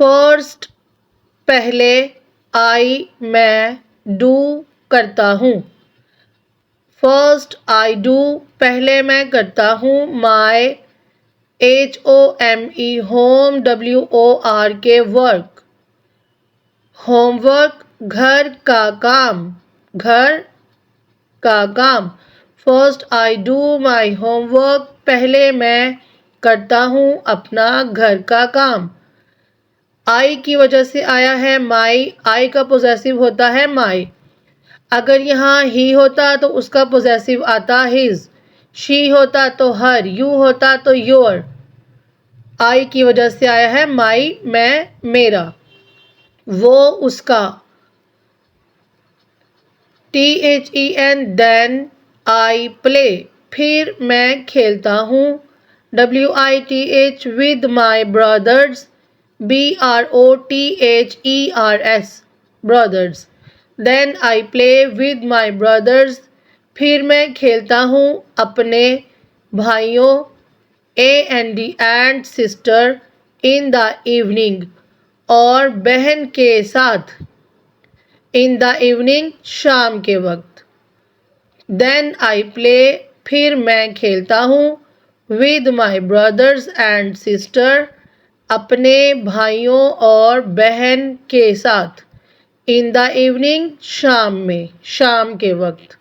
First पहले, आई मैं, do करता हूँ। फर्स्ट आई डू पहले मैं करता हूँ। माई HOME home WORK work. Homework घर का काम, घर का काम। First I do my homework पहले मैं करता हूँ अपना घर का काम। आई की वजह से आया है माई, आई का पोजेसिव होता है माई। अगर यहाँ ही होता तो उसका पोजेसिव आता हिज, शी होता तो हर, यू होता तो योर। आई की वजह से आया है माई, मैं, मेरा। वो उसका, THEN देन आई प्ले फिर मैं खेलता हूँ। WITH with my brothers, BROTHERS brothers. Then I play with my brothers फिर मैं खेलता हूँ अपने भाइयों, AND and sister, in the evening और बहन के साथ, इन द इवनिंग शाम के वक्त। देन आई प्ले फिर मैं खेलता हूँ, with my brothers and sister अपने भाइयों और बहन के साथ, इन द इवनिंग शाम में, शाम के वक्त।